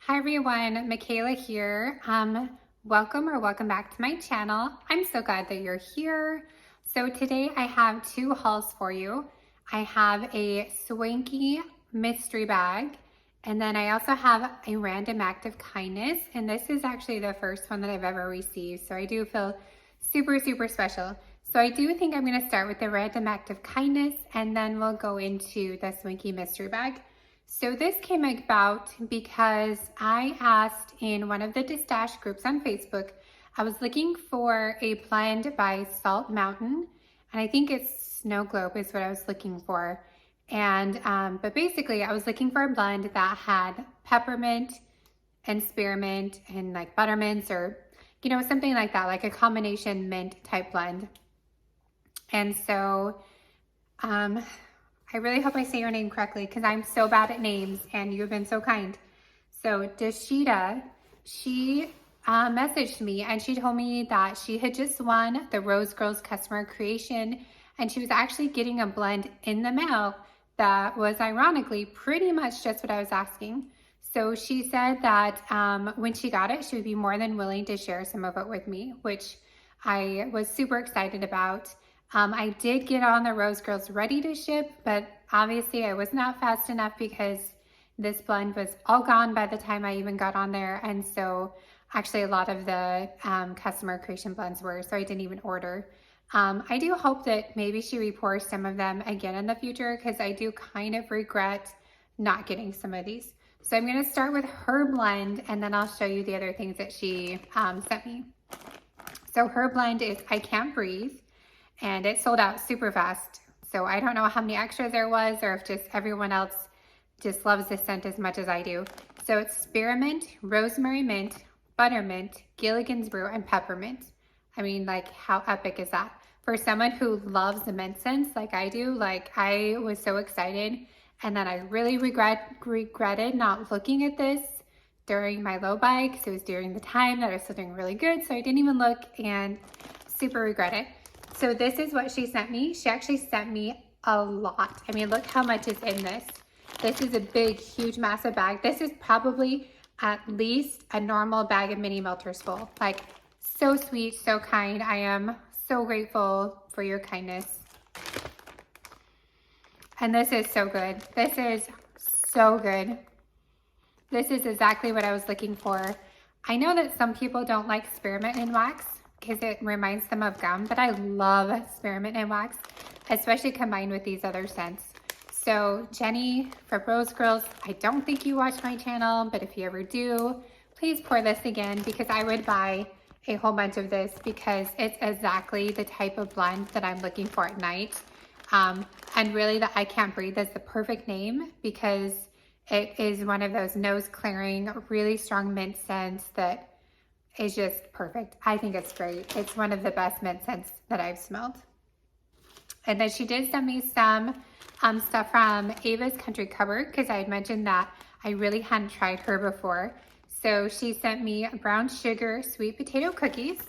Hi everyone, Michaela here. Welcome back to my channel. I'm so glad that you're here. So today I have two hauls for you. I have a Swanky mystery bag, and then I also have a random act of kindness, and this is actually the first one that I've ever received, so I do feel super special. So I do think I'm gonna start with the random act of kindness, and then we'll go into the Swanky mystery bag. So this came about because I asked in one of the Distash groups on Facebook, I was looking for a blend by Salt Mountain, and I think it's Snow Globe is what I was looking for. And but basically I was looking for a blend that had peppermint and spearmint and like buttermints, or something like that, like a combination mint type blend. And so I really hope I say your name correctly because I'm so bad at names and you've been so kind. So Dashita, she messaged me and she told me that she had just won the Rose Girls Customer Creation, and she was actually getting a blend in the mail that was ironically pretty much just what I was asking. So she said that when she got it, she would be more than willing to share some of it with me, which I was super excited about. I did get on the Rose Girls ready to ship, but obviously I was not fast enough because this blend was all gone by the time I even got on there. And so actually a lot of the customer creation blends were, so I didn't even order. I do hope that maybe she repours some of them again in the future because I do kind of regret not getting some of these. So I'm gonna start with her blend and then I'll show you the other things that she sent me. So her blend is I Can't Breathe, and it sold out super fast. So I don't know how many extras there was or if just everyone else just loves this scent as much as I do. So it's spearmint, rosemary mint, buttermint, Gilligan's brew, and peppermint. I mean, like, how epic is that? For someone who loves the mint scents like I do, like I was so excited. And then I really regretted not looking at this during my low buy because it was during the time that I was still doing really good. So I didn't even look and super regret it. So this is what she sent me. She actually sent me a lot. I mean, look how much is in this. This is a big, huge, massive bag. This is probably at least a normal bag of mini melters full. Like, so sweet, so kind. I am so grateful for your kindness. And this is so good. This is so good. This is exactly what I was looking for. I know that some people don't like spearmint in wax because it reminds them of gum, but I love spearmint and wax, especially combined with these other scents. So Jenny for Rose Girls, I don't think you watch my channel, but if you ever do, please pour this again because I would buy a whole bunch of this because it's exactly the type of blend that I'm looking for at night. And really the I Can't Breathe is the perfect name because it is one of those nose clearing, really strong mint scents that is just perfect. I think it's great. It's one of the best mint scents that I've smelled. And then she did send me some stuff from Ava's Country Cupboard because I had mentioned that I really hadn't tried her before. So she sent me brown sugar sweet potato cookies.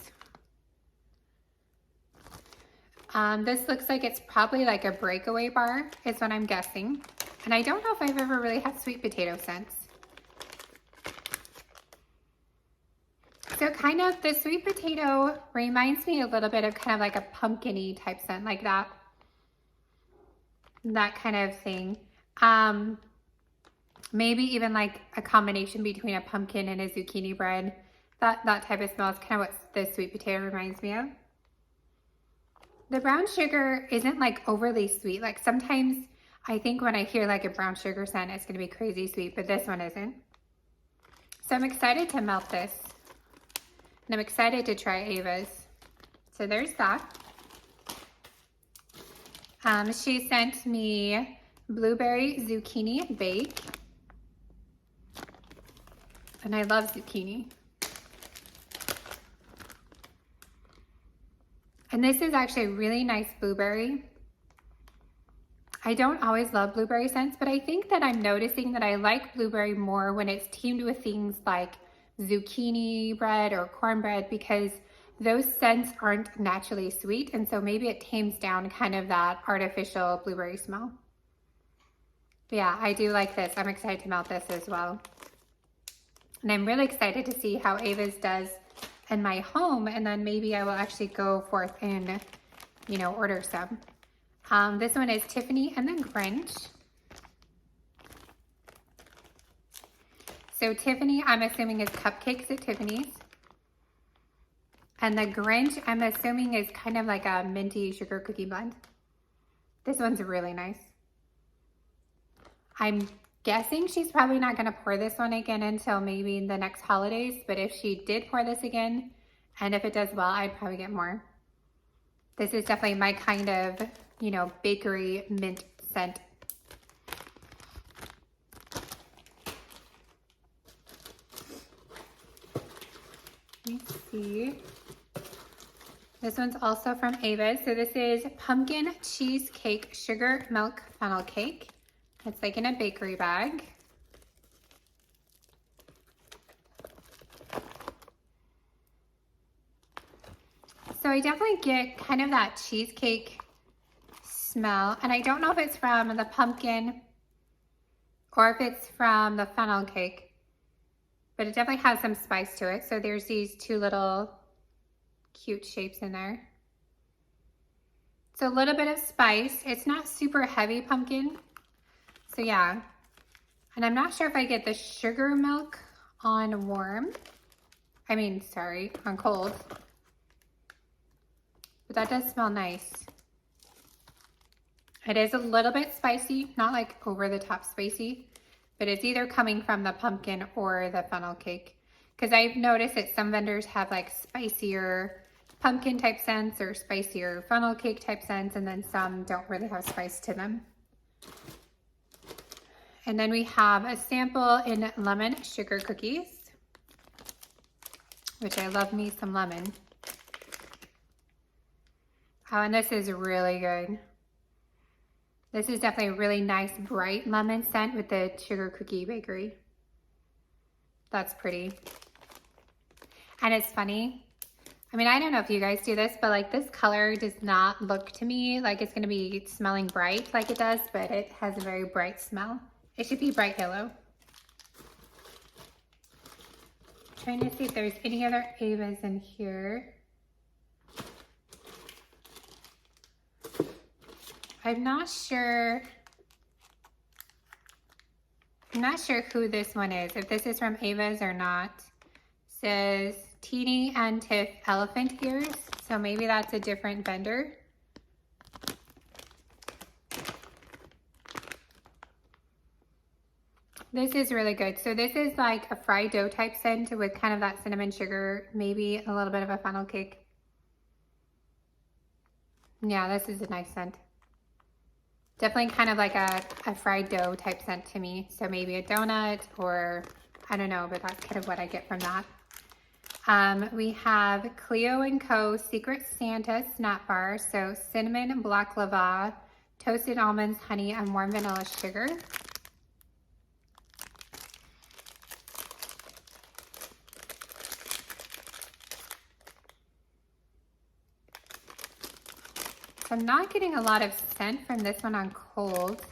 This looks like it's probably like a breakaway bar is what I'm guessing. And I don't know if I've ever really had sweet potato scents. So kind of the sweet potato reminds me a little bit of kind of like a pumpkin-y type scent, like that kind of thing. Maybe even like a combination between a pumpkin and a zucchini bread. That type of smell is kind of what the sweet potato reminds me of. The brown sugar isn't like overly sweet. Like sometimes I think when I hear like a brown sugar scent, it's gonna be crazy sweet, but this one isn't. So I'm excited to melt this. And I'm excited to try Ava's. So there's that. She sent me blueberry zucchini bake. And I love zucchini. And this is actually a really nice blueberry. I don't always love blueberry scents, but I think that I'm noticing that I like blueberry more when it's teamed with things like zucchini bread or cornbread because those scents aren't naturally sweet, and so maybe it tames down kind of that artificial blueberry smell. But yeah, I do like this. I'm excited to melt this as well. And I'm really excited to see how Ava's does in my home, and then maybe I will actually go forth and, you know, order some. This one is Tiffany and the Grinch. So Tiffany, I'm assuming is cupcakes at Tiffany's. And the Grinch, I'm assuming is kind of like a minty sugar cookie blend. This one's really nice. I'm guessing she's probably not going to pour this one again until maybe the next holidays, but if she did pour this again, and if it does well, I'd probably get more. This is definitely my kind of, you know, bakery mint scent. Let me see. This one's also from Ava. So this is pumpkin cheesecake sugar milk funnel cake. It's like in a bakery bag. So I definitely get kind of that cheesecake smell. And I don't know if it's from the pumpkin or if it's from the funnel cake, but it definitely has some spice to it. So there's these two little cute shapes in there. So a little bit of spice. It's not super heavy pumpkin. So yeah. And I'm not sure if I get the sugar milk on warm. On cold. But that does smell nice. It is a little bit spicy, not like over the top spicy, but it's either coming from the pumpkin or the funnel cake. Because I've noticed that some vendors have like spicier pumpkin type scents or spicier funnel cake type scents, and then some don't really have spice to them. And then we have a sample in lemon sugar cookies, which I love me some lemon. Oh, and this is really good. This is definitely a really nice bright lemon scent with the sugar cookie bakery. That's pretty. And it's funny. I mean, I don't know if you guys do this, but like this color does not look to me like it's gonna be smelling bright like it does, but it has a very bright smell. It should be bright yellow. Trying to see if there's any other Avas in here. I'm not sure who this one is, if this is from Ava's or not. It says Teeny and Tiff elephant ears, so maybe that's a different vendor. This is really good. So this is like a fried dough type scent with kind of that cinnamon sugar, maybe a little bit of a funnel cake. Yeah, this is a nice scent. Definitely kind of like a fried dough type scent to me. So maybe a donut or I don't know, but that's kind of what I get from that. We have Cleo & Co. Secret Santa Snap Bar. So cinnamon, black lava, toasted almonds, honey, and warm vanilla sugar. So I'm not getting a lot of scent from this one on cold.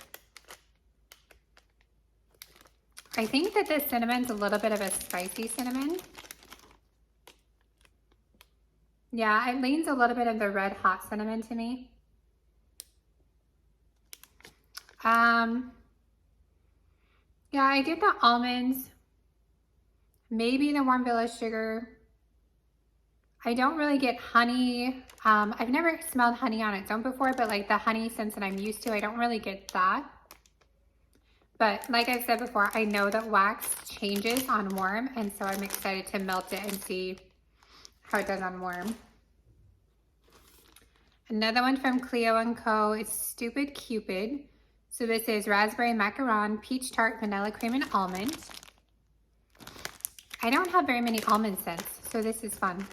I think that the cinnamon's a little bit of a spicy cinnamon. Yeah, it leans a little bit of the red hot cinnamon to me. Yeah, I get the almonds, maybe the warm vanilla sugar. I don't really get honey. I've never smelled honey on its own before, but like the honey scents that I'm used to, I don't really get that. But like I said before, I know that wax changes on warm, and so I'm excited to melt it and see how it does on warm. Another one from Cleo & Co. is Stupid Cupid. So this is raspberry macaron, peach tart, vanilla cream, and almond. I don't have very many almond scents, so this is fun.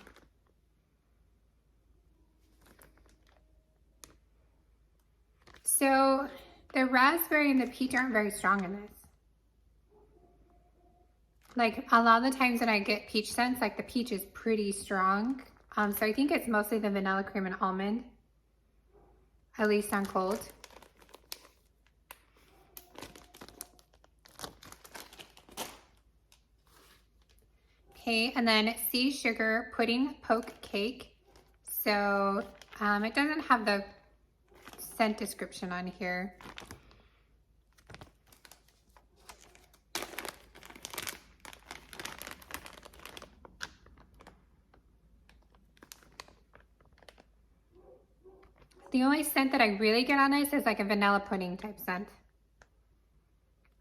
So the raspberry and the peach aren't very strong in this. Like a lot of the times when I get peach scents, like the peach is pretty strong. So I think it's mostly the vanilla cream and almond, at least on cold. Okay, and then sea sugar pudding poke cake. So it doesn't have the scent description on here. The only scent that I really get on this is like a vanilla pudding type scent.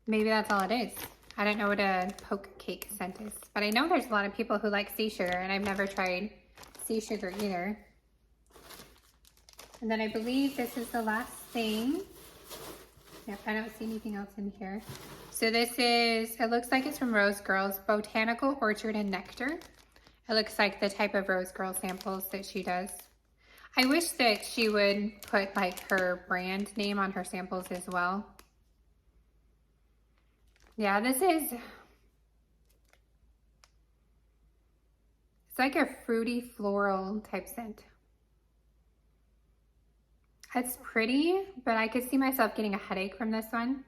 Maybe that's all it is. I don't know what a poke cake scent is, but I know there's a lot of people who like sea sugar, and I've never tried sea sugar either. And then I believe this is the last thing. Yep, I don't see anything else in here. So this is, it looks like it's from Rose Girls, Botanical Orchard and Nectar. It looks like the type of Rose Girl samples that she does. I wish that she would put like her brand name on her samples as well. Yeah, this is, it's like a fruity floral type scent. It's pretty, but I could see myself getting a headache from this one.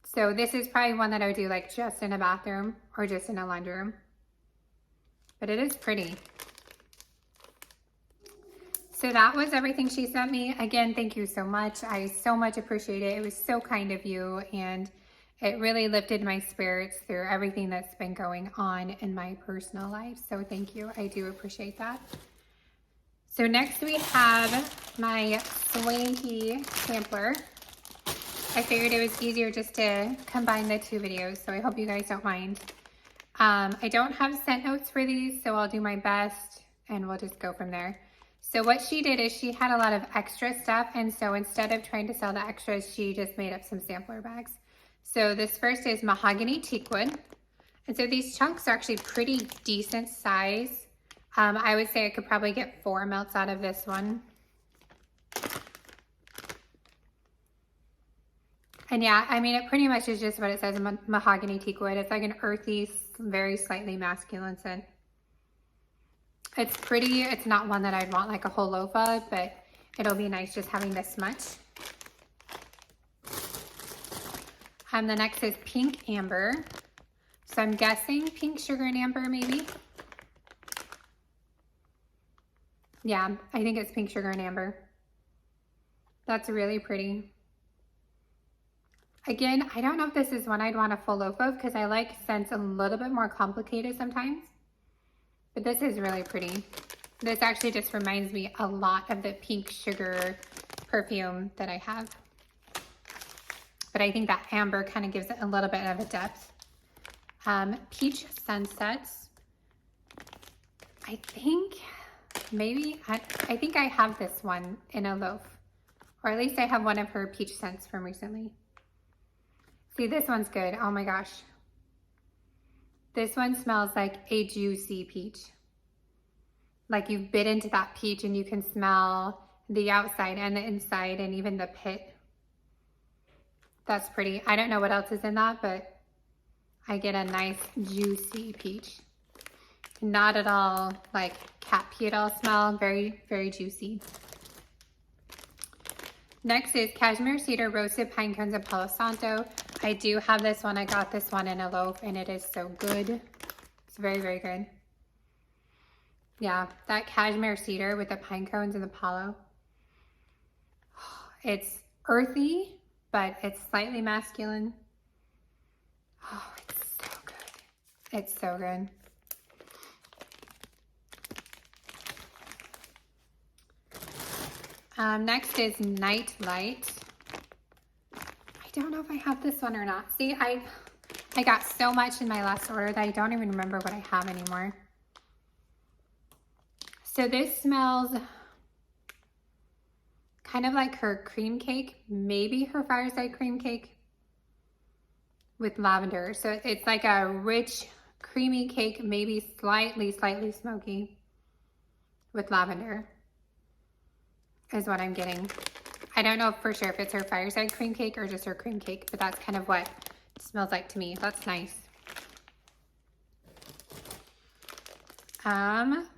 So this is probably one that I would do like just in a bathroom or just in a laundry room. But it is pretty. So that was everything she sent me. Again, thank you so much. I so much appreciate it. It was so kind of you, and it really lifted my spirits through everything that's been going on in my personal life. So thank you. I do appreciate that. So next we have my Swanky sampler. I figured it was easier just to combine the two videos, so I hope you guys don't mind. I don't have scent notes for these, so I'll do my best and we'll just go from there. So what she did is she had a lot of extra stuff, and so instead of trying to sell the extras, she just made up some sampler bags. So this first is mahogany teakwood. And so these chunks are actually pretty decent size. I would say I could probably get 4 melts out of this one. And yeah, I mean, it pretty much is just what it says, mahogany teakwood. It's like an earthy, very slightly masculine scent. It's pretty. It's not one that I'd want like a whole loaf of, but it'll be nice just having this much. The next is pink amber. So I'm guessing pink sugar and amber maybe. Yeah, I think it's pink sugar and amber. That's really pretty. Again, I don't know if this is one I'd want a full loaf of because I like scents a little bit more complicated sometimes. But this is really pretty. This actually just reminds me a lot of the pink sugar perfume that I have. But I think that amber kind of gives it a little bit of a depth. Peach Sunsets. I think maybe, I think I have this one in a loaf. Or at least I have one of her peach scents from recently. See, this one's good. Oh my gosh. This one smells like a juicy peach. Like you've bit into that peach and you can smell the outside and the inside and even the pit. That's pretty. I don't know what else is in that, but I get a nice juicy peach. Not at all like cat pee at all smell. Very, very juicy. Next is Cashmere Cedar, Roasted Pine Cones, and Palo Santo. I do have this one. I got this one in a loaf and it is so good. It's very, very good. Yeah, that Cashmere Cedar with the pine cones and the palo. It's earthy, but it's slightly masculine. Oh, it's so good. It's so good. Next is Night Light. I don't know if I have this one or not. See, I got so much in my last order that I don't even remember what I have anymore. So this smells kind of like her cream cake, maybe her fireside cream cake with lavender. So it's like a rich, creamy cake, maybe slightly smoky with lavender is what I'm getting. I don't know for sure if it's her fireside cream cake or just her cream cake, but that's kind of what it smells like to me. That's nice.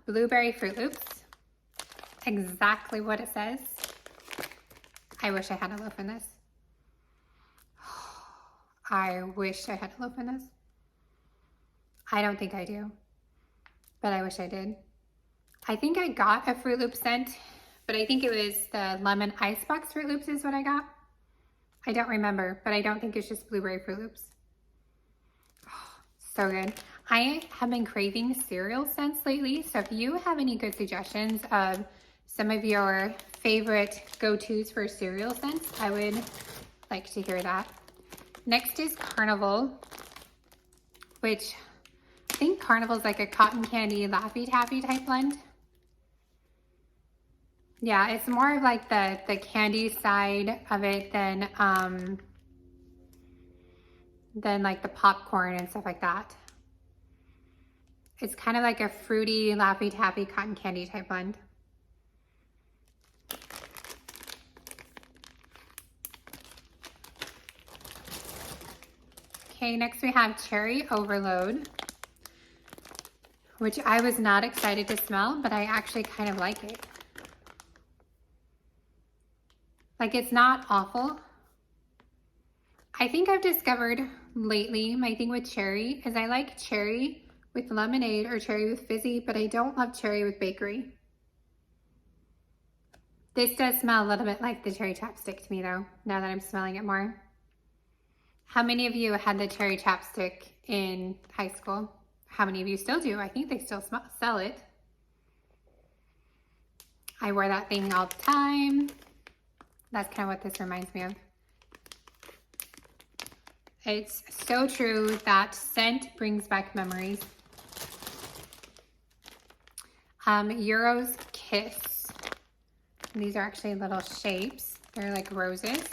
Blueberry Fruit Loops. Exactly what it says. I wish I had a loaf in this. I wish I had a loaf in this. I don't think I do, but I wish I did. I think I got a Fruit Loop scent, but I think it was the lemon icebox Fruit Loops is what I got. I don't remember, but I don't think it's just blueberry Fruit Loops. Oh, so good. I have been craving cereal scents lately, so if you have any good suggestions of some of your favorite go-tos for cereal scents, I would like to hear that. Next is Carnival, which I think Carnival is like a cotton candy Laffy Taffy type blend. Yeah, it's more of like the candy side of it than like the popcorn and stuff like that. It's kind of like a fruity Laffy Taffy cotton candy type blend. Okay, next we have Cherry Overload, which I was not excited to smell, but I actually kind of like it. Like, it's not awful. I think I've discovered lately, my thing with cherry is I like cherry with lemonade or cherry with fizzy, but I don't love cherry with bakery. This does smell a little bit like the cherry chapstick to me though, now that I'm smelling it more. How many of you had the cherry chapstick in high school? How many of you still do? I think they still sell it. I wear that thing all the time. That's kind of what this reminds me of. It's so true that scent brings back memories. Euro's Kiss. These are actually little shapes. They're like roses.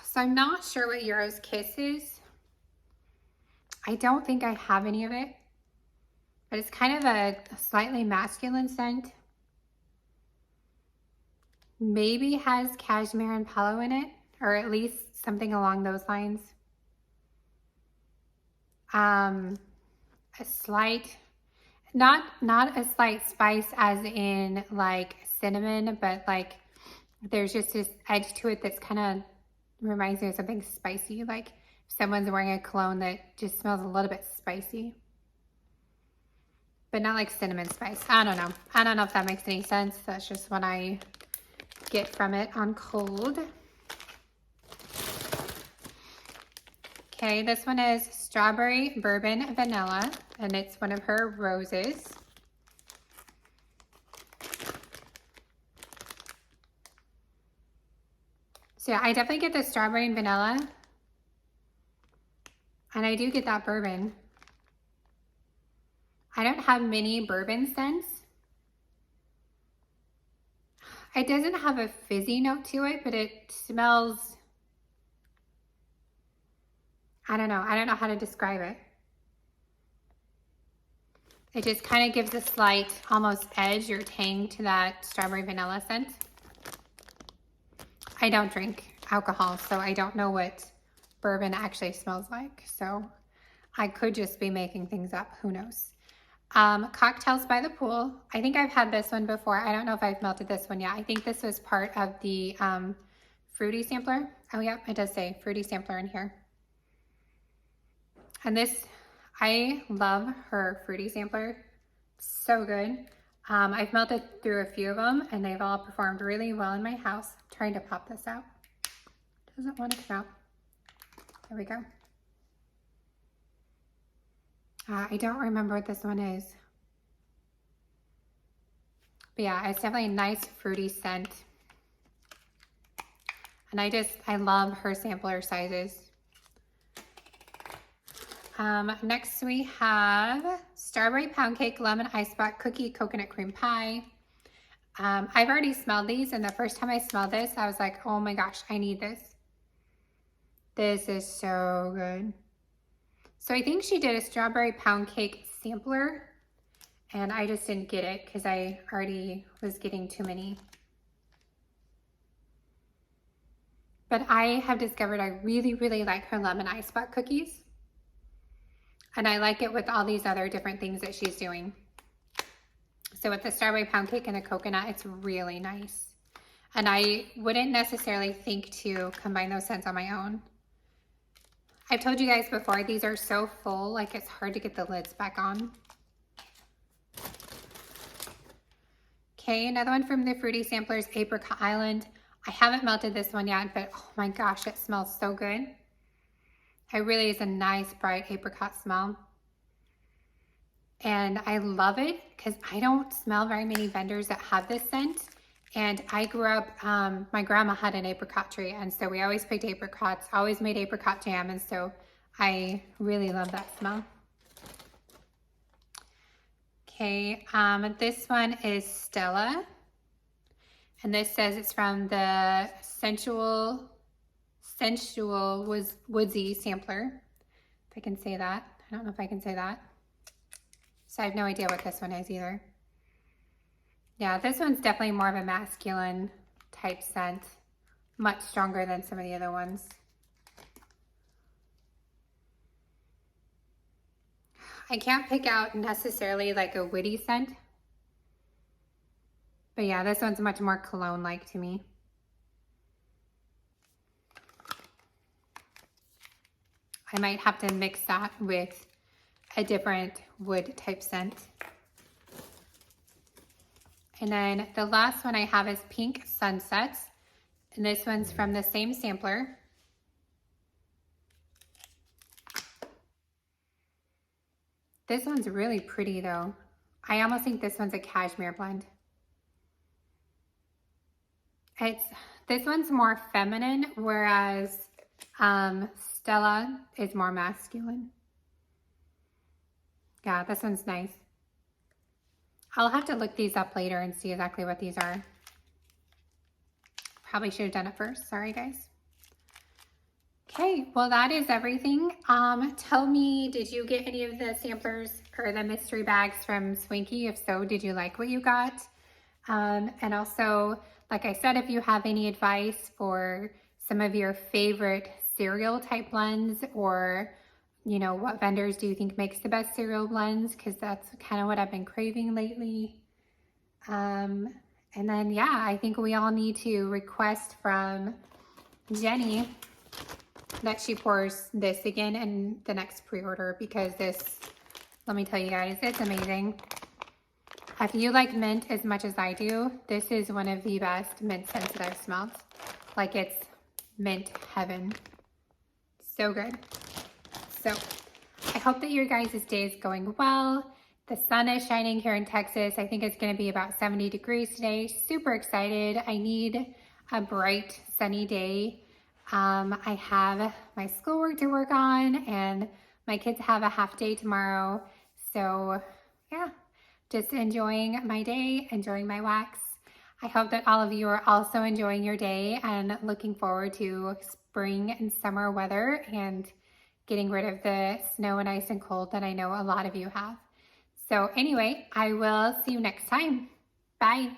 So I'm not sure what Euro's Kiss is. I don't think I have any of it, but it's kind of a slightly masculine scent. Maybe has cashmere and pillow in it, or at least something along those lines. A slight, not a slight spice as in like cinnamon, but like there's just this edge to it that's kind of reminds me of something spicy, like if someone's wearing a cologne that just smells a little bit spicy, but not like cinnamon spice. I don't know if that makes any sense. That's just what I get from it on cold. Okay, this one is Strawberry Bourbon Vanilla, and it's one of her roses. So yeah, I definitely get the strawberry and vanilla. And I do get that bourbon. I don't have many bourbon scents. It doesn't have a fizzy note to it, but it smells, I don't know how to describe it. It just kind of gives a slight, almost edge or tang to that strawberry vanilla scent. I don't drink alcohol, so I don't know what bourbon actually smells like. So I could just be making things up, who knows. Cocktails by the Pool. I think I've had this one before. I don't know if I've melted this one yet. I think this was part of the fruity sampler. Oh yeah, it does say fruity sampler in here. And this, I love her fruity sampler. So good. I've melted through a few of them and they've all performed really well in my house. I'm trying to pop this out. Doesn't want to come out. There we go. I don't remember what this one is. But yeah, it's definitely a nice fruity scent. And I love her sampler sizes. Next we have Strawberry Pound Cake Lemon Ice Spot Cookie Coconut Cream Pie. I've already smelled these, and the first time I smelled this, I was like, oh my gosh, I need this. This is so good. So I think she did a Strawberry Pound Cake sampler, and I just didn't get it because I already was getting too many. But I have discovered I really, really like her Lemon Ice Spot cookies. And I like it with all these other different things that she's doing. So with the strawberry pound cake and the coconut, it's really nice. And I wouldn't necessarily think to combine those scents on my own. I've told you guys before, these are so full, like it's hard to get the lids back on. Okay, another one from the Fruity Samplers, Apricot Island. I haven't melted this one yet, but oh my gosh, it smells so good. It really is a nice, bright apricot smell. And I love it because I don't smell very many vendors that have this scent. And I grew up, my grandma had an apricot tree, and so we always picked apricots, always made apricot jam, and so I really love that smell. Okay, this one is Stella, and this says it's from the Sensual Woodsy Sampler, if I can say that. I don't know if I can say that. So I have no idea what this one is either. Yeah, this one's definitely more of a masculine type scent, much stronger than some of the other ones. I can't pick out necessarily like a woody scent, but yeah, this one's much more cologne-like to me. I might have to mix that with a different wood type scent. And then the last one I have is Pink Sunsets, and this one's from the same sampler. This one's really pretty though. I almost think this one's a cashmere blend. This one's more feminine, whereas Stella is more masculine. Yeah, this one's nice. I'll have to look these up later and see exactly what these are. Probably should have done it first. Sorry, guys. Okay, well, that is everything. Tell me, did you get any of the samplers or the mystery bags from Swanky? If so, did you like what you got? And also, like I said, if you have any advice for some of your favorite cereal type blends, or you know, what vendors do you think makes the best cereal blends? Because that's kind of what I've been craving lately. And then, yeah, I think we all need to request from Jenny that she pours this again in the next pre-order, because this, let me tell you guys, it's amazing. If you like mint as much as I do, this is one of the best mint scents that I've smelled. Like, it's mint heaven. So good. So I hope that your guys' day is going well. The sun is shining here in Texas. I think it's going to be about 70 degrees today. Super excited. I need a bright, sunny day. I have my schoolwork to work on, and my kids have a half day tomorrow. So yeah, just enjoying my day, enjoying my wax. I hope that all of you are also enjoying your day and looking forward to spring and summer weather and getting rid of the snow and ice and cold that I know a lot of you have. So anyway, I will see you next time. Bye.